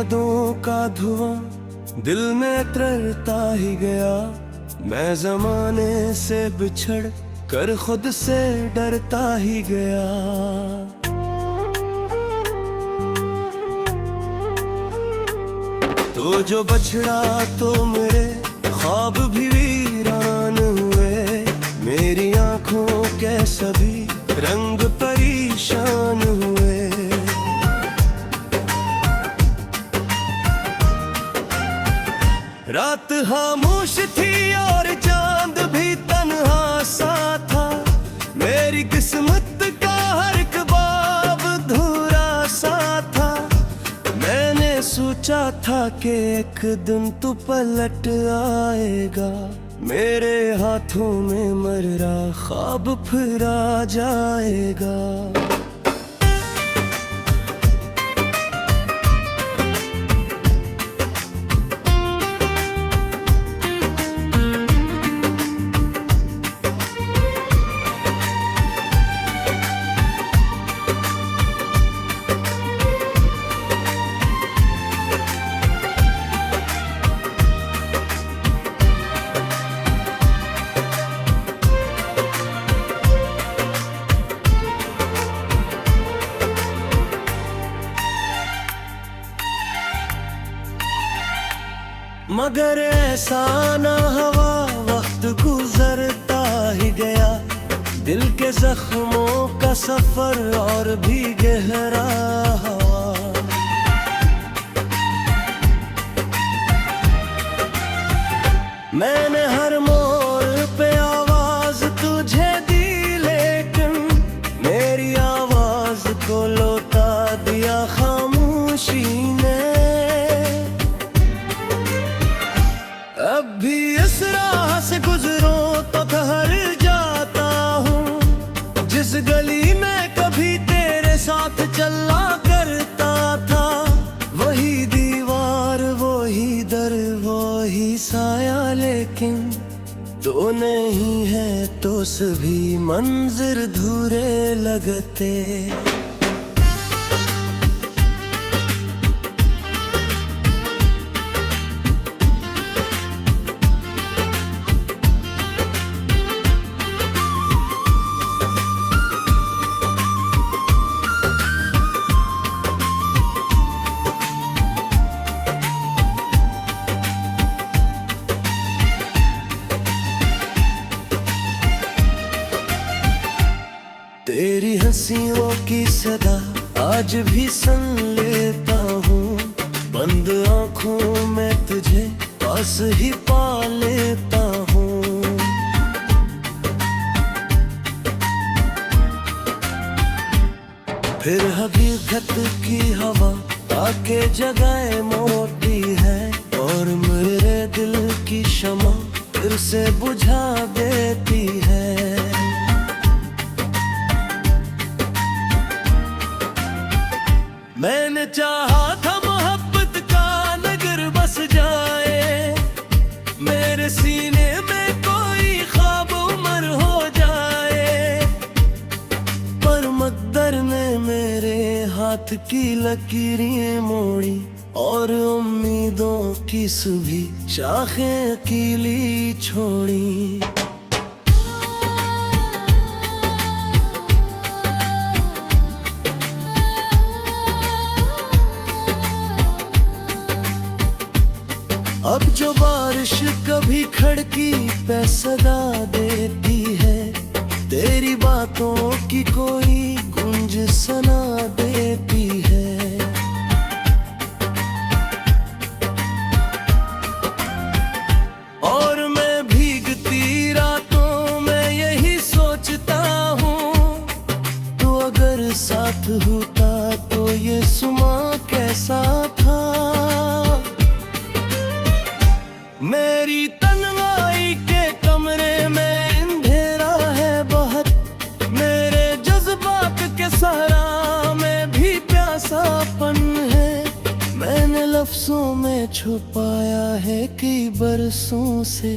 यादों का धुआं दिल में तरता ही गया। मैं जमाने से बिछड़ कर खुद से डरता ही गया। तो जो बछड़ा तो मेरे ख्वाब भी वीरान हुए। मेरी आंखों के सभी रंग परेशान हुए। रात खामोश थी और चांद भी तन्हा सा था। मेरी किस्मत का हर ख्वाब अधूरा सा था। मैंने सोचा था कि एक दिन तू पलट आएगा। मेरे हाथों में मर्रा ख्वाब फिर आ जाएगा। मगर ऐसा ना हुआ, वक्त गुजरता ही गया। दिल के जख्मों का सफर और भी गहरा हुआ। मैंने हर मोड़ पे आवाज तुझे दी, लेकिन मेरी आवाज को लौटा दिया खामोशी ने। अब भी इस राह से गुजरूं तो ठहर जाता हूँ। जिस गली में कभी तेरे साथ चला करता था, वही दीवार वही दर वही साया। लेकिन तो नहीं है तो सभी मंजिर धूरे लगते। तेरी हंसियों की सदा आज भी सुन लेता हूँ। बंद आँखों में तुझे पास ही पा लेता हूँ। फिर हकीकत की हवा आके जगाए मोड़ती है, और मेरे दिल की शमा फिर से बुझा देती है। मैंने चाहा था मोहब्बत का नगर बस जाए। मेरे सीने में कोई ख्वाब उमर हो जाए, पर मकदर ने मेरे हाथ की लकीरें मोड़ी, और उम्मीदों की सभी शाखें अकेली छोड़ी। अब जो बारिश कभी खिड़की पे सदा देती है, तेरी बातों की कोई गूंज सुना देती है। और मैं भीगती रातों में यही सोचता हूँ, तो अगर साथ होता तो ये सुमा कैसा था। मेरी तन्हाई के कमरे में अंधेरा है बहुत। मेरे जज्बात के सहरा में भी प्यासापन है। मैंने लफ्जों में छुपाया है कई बरसों से,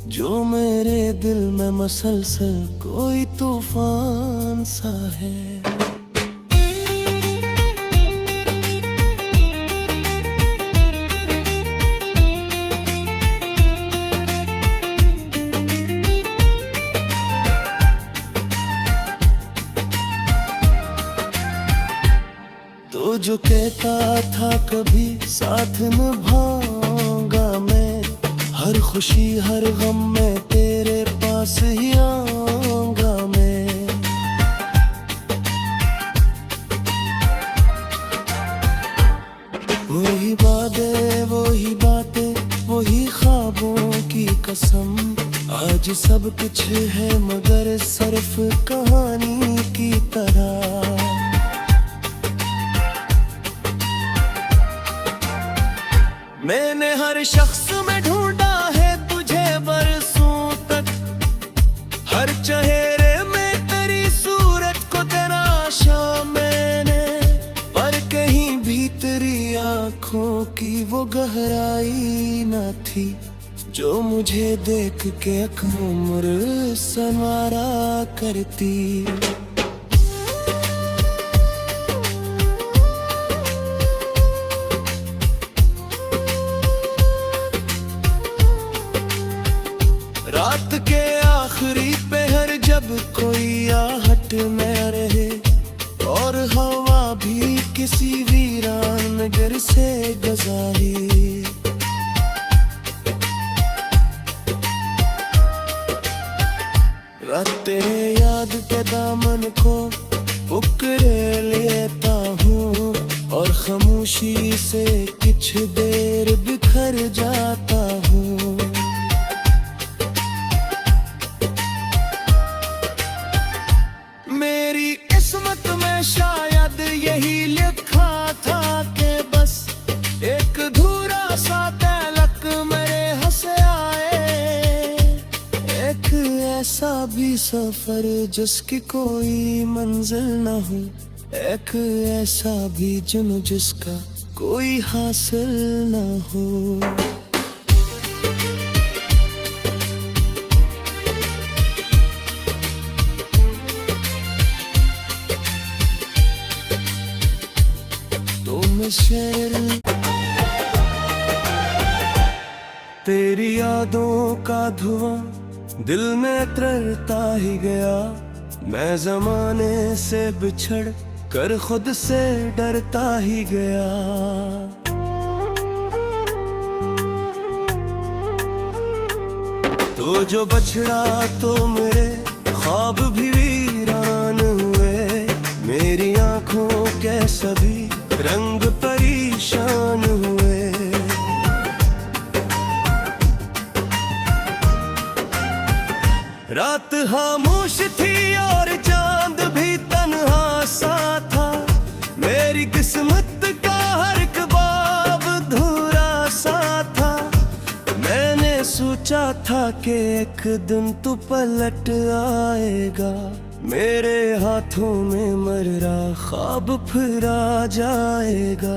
जो मेरे दिल में मसलसल कोई तूफान सा है। जो कहता था कभी साथ निभाऊंगा मैं, हर खुशी हर गम में तेरे पास ही आऊंगा मैं। वही बातें वही बातें वही ख्वाबों की कसम, आज सब कुछ है मगर सिर्फ कहानी की तरह। मैंने हर शख्स में ढूंढा है तुझे बरसों तक, हर चेहरे में तेरी सूरत को तराशा मैंने, पर कहीं भी तेरी आंखों की वो गहराई न थी जो मुझे देख के उम्र संवारा करती। रात के आखिरी पहर जब कोई आहट में रहे और हवा भी किसी वीरान नगर से गुजारी, रात तेरे याद के दामन को पकड़े लेता हूँ और खामोशी से कुछ देर बिखर जाता हूँ। मेरी किस्मत में शायद यही लिखा था कि बस एक धूरा सा तलक मेरे हंसे आए, एक ऐसा भी सफर जिसकी कोई मंजिल न हो, एक ऐसा भी जुनून जिसका कोई हासिल न हो। शेर तेरी यादों का धुआं दिल में तरता ही गया, मैं जमाने से बिछड़ कर खुद से डरता ही गया। तो जो बछड़ा तो मेरे ख्वाब भी वीरान हुए, मेरी आंखों के सभी रंग परेशान हुए। रात खामोश थी और चांद भी तन्हा सा था, मेरी किस्मत का हर ख्वाब अधूरा सा था। मैंने सोचा था कि एक दिन तू पलट आएगा, मेरे हाथों में मर्रा ख्वाब फिर आ जाएगा।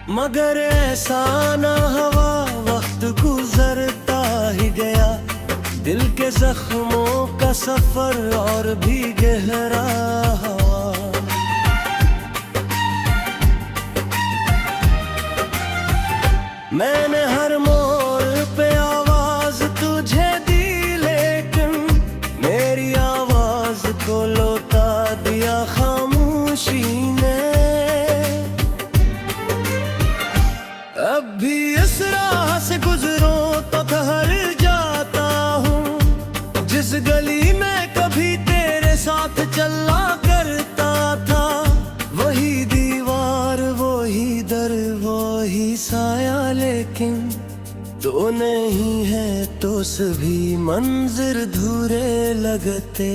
मगर ऐसा ना हवा, वक्त गुजरता ही गया, दिल के जख्मों का सफर और भी गहरा हुआ। मैंने हर मोड़ पे आवाज तुझे दी, लेकिन मेरी आवाज को लौटा दिया खामोशी ने। अब भी इस राह से गुजरूं तो ठहर जाता हूँ, जिस गली में कभी तेरे साथ चला करता था, वही दीवार वही दर वही साया, लेकिन तो नहीं है तो सभी मंजर धूरे लगते।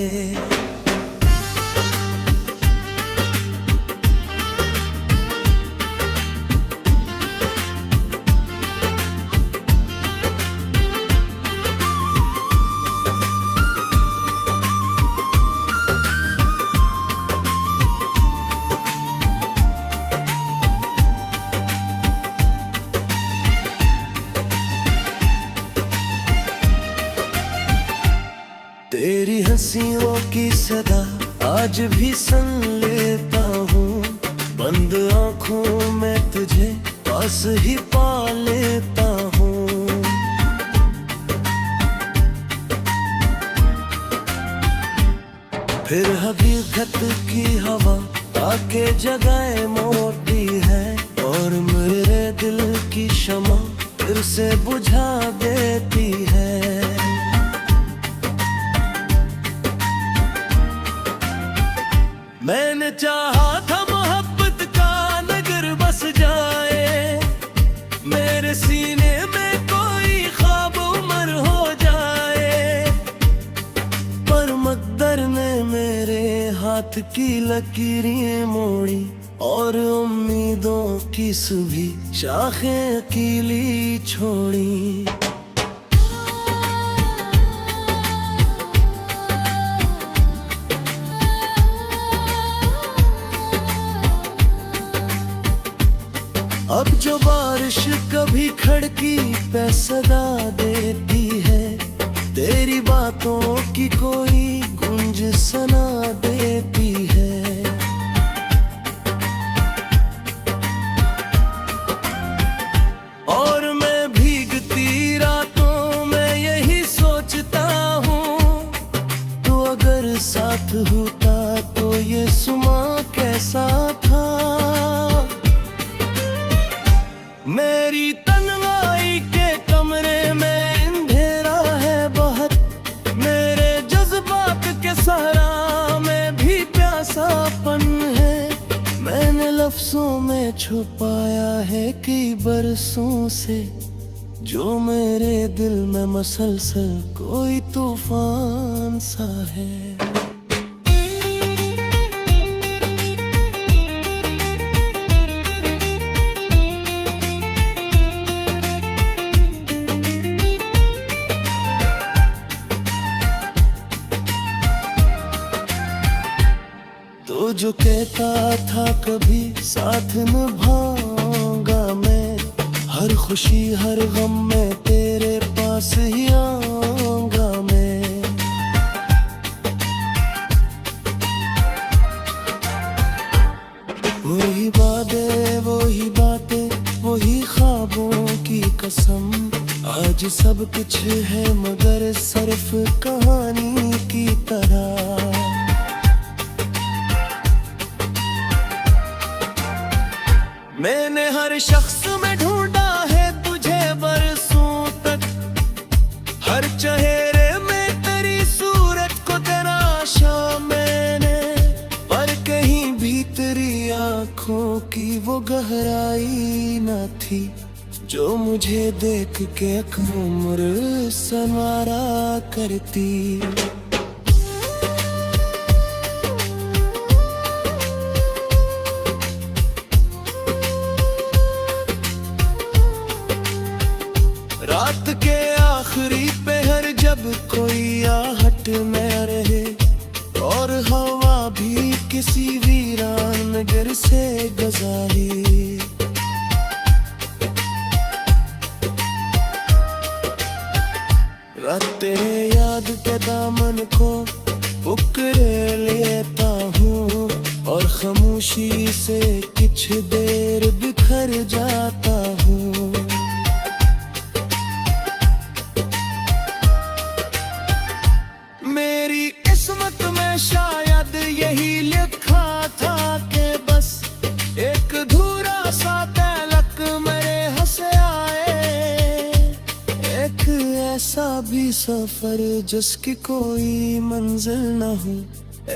की सदा आज भी सुन लेता हूँ। बंद आँखों में तुझे पास ही पा लेता हूँ। फिर हकीकत की हवा आके जगाए मोड़ती है, और मेरे दिल की शमा फिर से बुझा देती है। मैंने चाहा था मोहब्बत का नगर बस जाए, मेरे सीने में कोई ख्वाब उमर हो जाए, पर मकदर ने मेरे हाथ की लकीरें मोड़ी, और उम्मीदों की सुबह शाखें अकेली छोड़ी। अब जो बारिश कभी खिड़की पे सदा देती है, तेरी बातों की कोई गूंज सुना देती है। और मैं भीगती रातों में यही सोचता हूँ, तो अगर साथ होता तो ये सुमा कैसा था। मेरी तन्हाई के कमरे में अंधेरा है बहुत, मेरे जज्बात के सहरा में भी प्यासापन है। मैंने लफ्जों में छुपाया है कई बरसों से, जो मेरे दिल में मसलसल कोई तूफान सा है। तो जो कहता था कभी साथ निभाऊंगा मैं, हर खुशी हर गम में तेरे पास ही आऊंगा मैं। वही बातें वही ख्वाबों की कसम, आज सब कुछ है मगर सिर्फ कहानी की तरह। मैंने हर शख्स में ढूंढा है तुझे बरसों तक, हर चेहरे में तेरी सूरत को तराशा मैंने, पर कहीं भी तेरी आंखों की वो गहराई न थी, जो मुझे देख के एक उम्र संवारा करती। रात के आखिरी पहर जब कोई आहट में रहे, और हवा भी किसी वीरान नगर से गुजारी, रात तेरे याद के दामन को पकड़े लेता हूँ, और खामोशी से कुछ देर बिखर जाता हूँ। मेरी किस्मत में शायद यही लिखा था कि बस एक धूरा सा तलक मेरे हंसे आए, एक ऐसा भी सफर जिसकी कोई मंजिल न हो,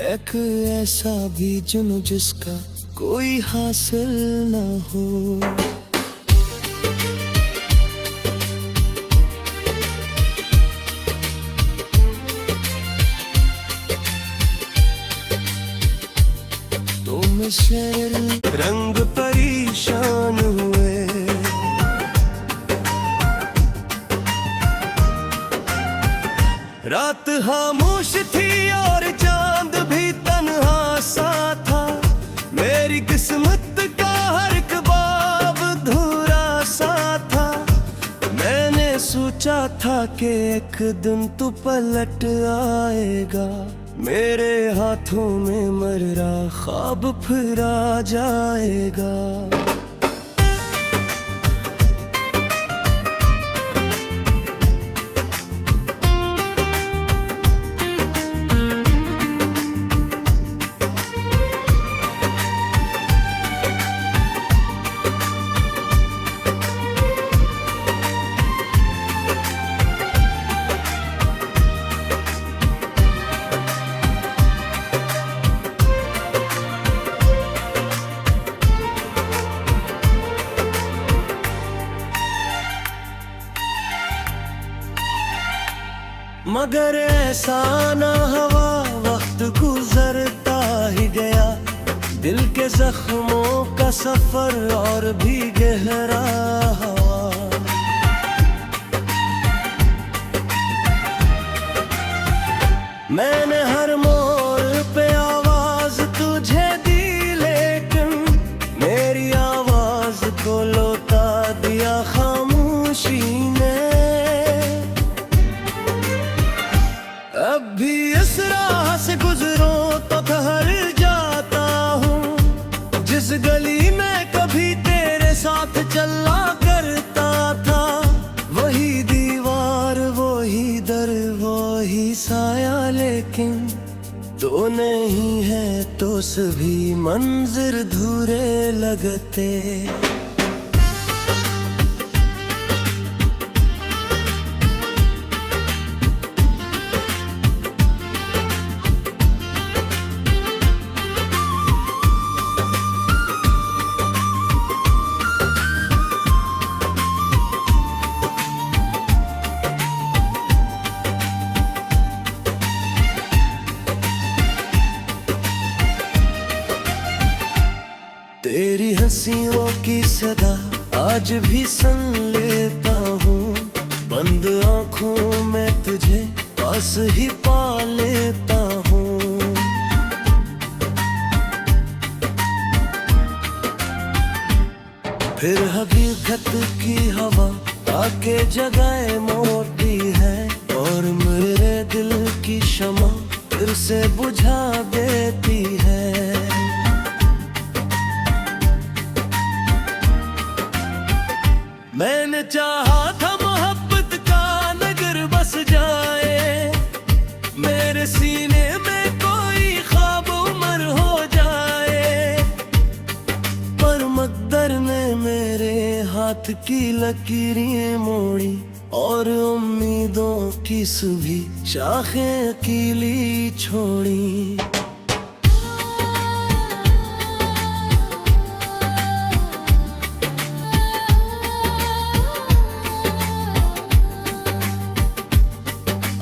एक ऐसा भी जुनून जिसका कोई हासिल न हो। शेर रंग परेशान हुए, रात खामोश थी और चांद भी तन्हा सा था, मेरी किस्मत का हर ख्वाब अधूरा सा था। मैंने सोचा था कि एक दिन तू पलट आएगा, मेरे हाथों में मर्रा ख्वाब फिर आ जाएगा। मगर ऐसा ना हवा, वक्त गुजरता ही गया, दिल के जख्मों का सफर और भी गहरा हुआ। मैंने हर मोड़ पे आवाज तुझे दी, लेकिन मेरी आवाज को लौटा दिया खामोशी ने। अब भी इस राह से गुजरो तो ठहर जाता हूँ, जिस गली में कभी तेरे साथ चला करता था। वही दीवार, वही दर, वही साया, लेकिन तो नहीं है तो सभी मंजिर धूरे लगते। तेरी हंसियों की सदा आज भी सुन लेता हूँ, बंद आँखों में तुझे पास ही पा लेता हूँ। फिर हकीकत की हवा आके जगाए मोड़ती है, और मेरे दिल की शमा फिर से बुझा देती है। मैंने चाहा था मोहब्बत का नगर बस जाए, मेरे सीने में कोई ख्वाब उमर हो जाए, पर मकदर ने मेरे हाथ की लकीरें मोड़ी, और उम्मीदों की सुबह शाखें अकेली छोड़ी।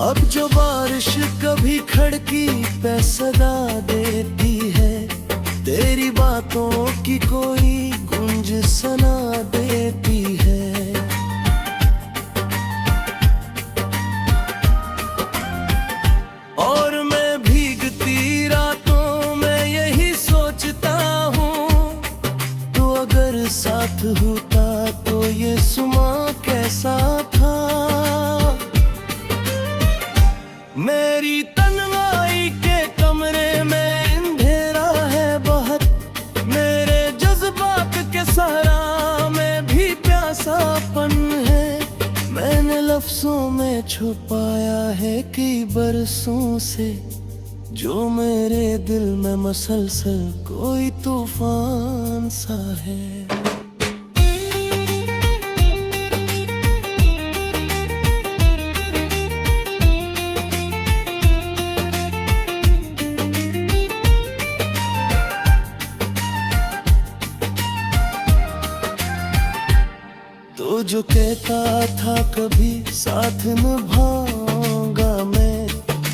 अब जो बारिश कभी खिड़की पे सदा देती है, तेरी बातों की कोई गूंज सुना देती है। और मैं भीगती रातों में यही सोचता हूँ, तो अगर साथ होता तो ये सुमा कैसा था। मेरी तन्हाई के कमरे में अंधेरा है बहुत, मेरे जज्बात के सहरा में भी प्यासापन है। मैंने लफ्जों में छुपाया है कई बरसों से, जो मेरे दिल में मसलसल कोई तूफान सा है। तो जो कहता था कभी साथ निभाऊंगा मैं,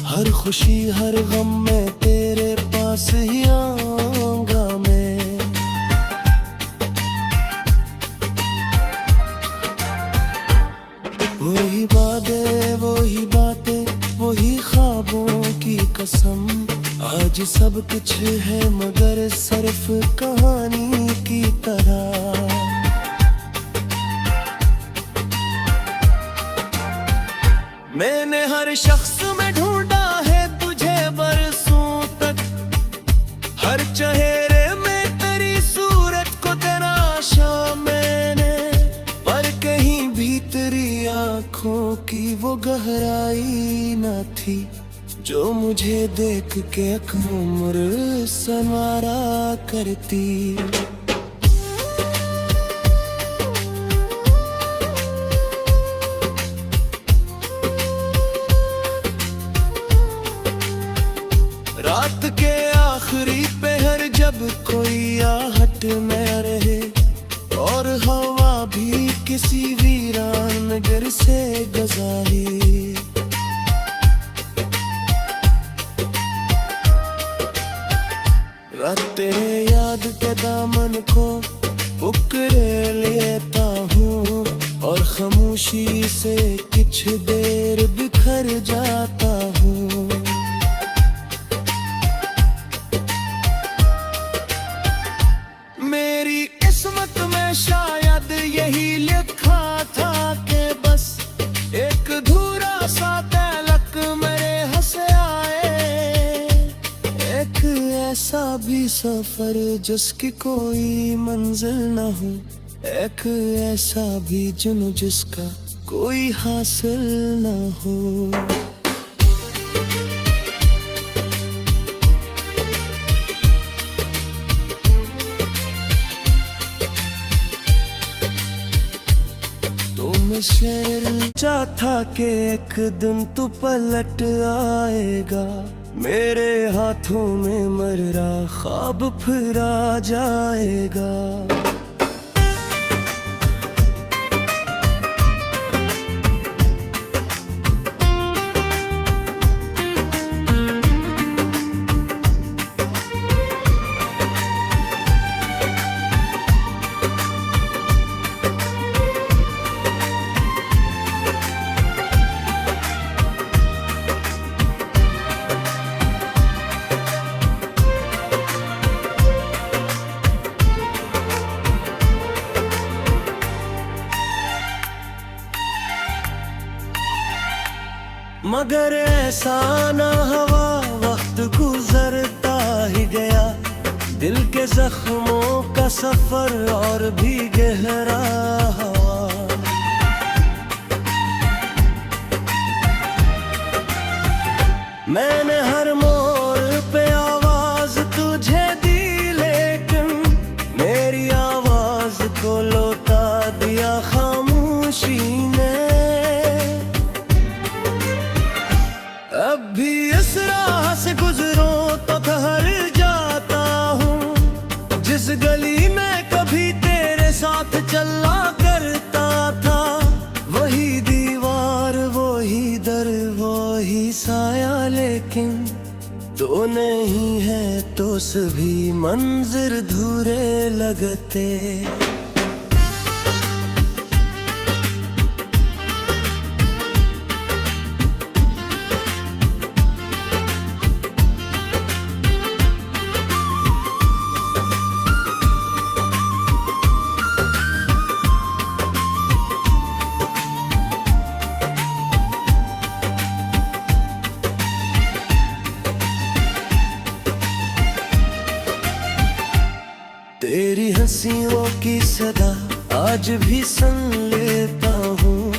हर खुशी हर गम में तेरे पास ही आऊंगा मैं। वही बातें वही ख्वाबों की कसम, आज सब कुछ है मगर सिर्फ कहानी की तरह। मैंने हर शख्स में ढूंढा है तुझे बरस हर चेहरे में तेरी सूरत को तराशा मैंने, पर कहीं भी तेरी आंखों की वो गहराई न थी जो मुझे देख के उम्र संवारा करती। रात के आखिरी पहर जब कोई आहट में रहे और हवा भी किसी वीरान नगर से गुजारी, रात तेरे याद के दामन को पकड़े लेता हूँ और खामोशी से कुछ देर बिखर जाता हूँ। मेरी किस्मत में शायद यही लिखा था कि बस एक अधूरा सा तलक मेरे हंसे आए, एक ऐसा भी सफर जिसकी कोई मंजिल न हो, एक ऐसा भी जुनून जिसका कोई हासिल न हो। शेर चाहता कि एक दिन तू पलट आएगा, मेरे हाथों में मर्रा ख्वाब फिर आ जाएगा। मगर ऐसा ना हवा, वक्त गुजरता ही गया, दिल के जख्मों का सफर और भी गहरा हुआ। मैंने हर मोड़ पे आवाज तुझे दी, लेकिन मेरी आवाज को लौटा दिया खामोशी ने। अब भी इस राह से गुजरो तो ठहर जाता हूँ, जिस गली में कभी तेरे साथ चला करता था, वही दीवार वही दर वही साया, लेकिन तो नहीं है तो सभी मंजर धूरे लगते। तेरी हंसियों की सदा आज भी सुन लेता हूँ,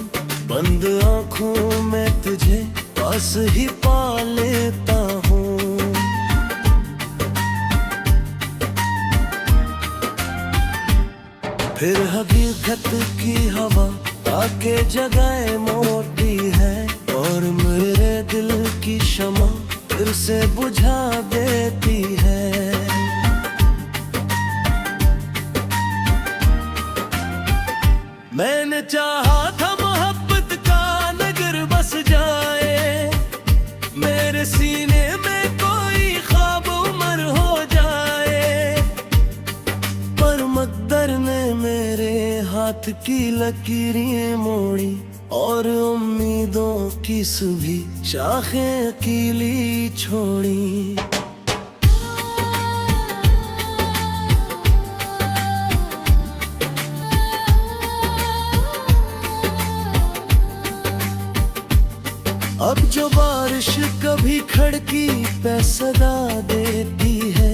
बंद आँखों में तुझे पास ही पा लेता हूँ। फिर हकीकत की हवा आके जगाए मोड़ती है और मेरे दिल की शमा फिर से बुझा देती है। मैंने चाहा था मोहब्बत का नगर बस जाए, मेरे सीने में कोई ख्वाब उमर हो जाए, पर मकदर ने मेरे हाथ की लकीरें मोड़ी और उम्मीदों की सभी शाखें अकेली छोड़ी। अब जो बारिश कभी खिड़की पे सदा देती है,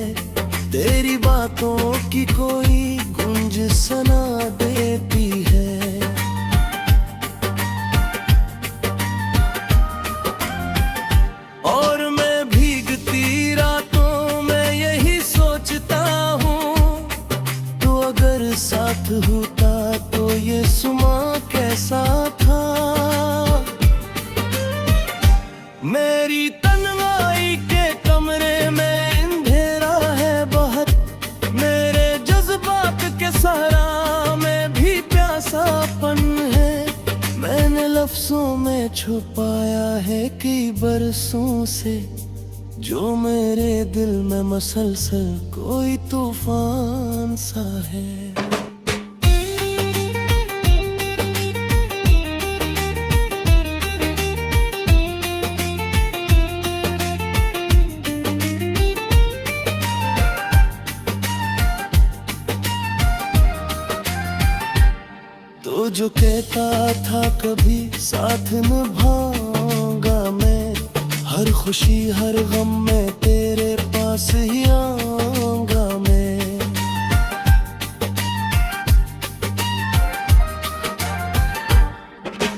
छुपाया है कई बरसों से, जो मेरे दिल में मसलसल कोई तूफान सा है। तो जो कहता था कभी साथ निभाऊंगा मैं, हर खुशी हर गम में तेरे पास ही आऊंगा मैं।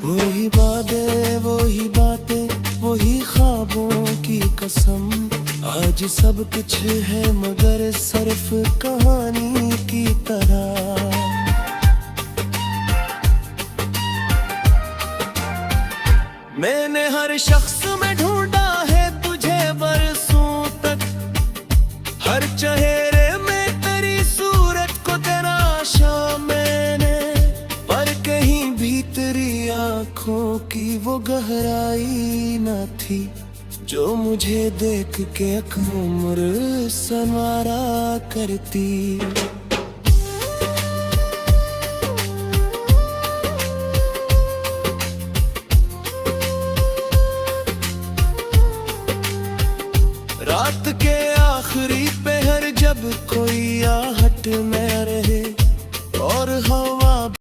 वही बातें वही ख्वाबों की कसम, आज सब कुछ है मगर सिर्फ कहानी की तरह। मैंने हर शख्स में ढूंढा है तुझे बरसों तक, हर चेहरे में तेरी सूरत को तराशा मैंने, पर कहीं भी तेरी आंखों की वो गहराई न थी, जो मुझे देख के एक उम्र संवारा करती। रात के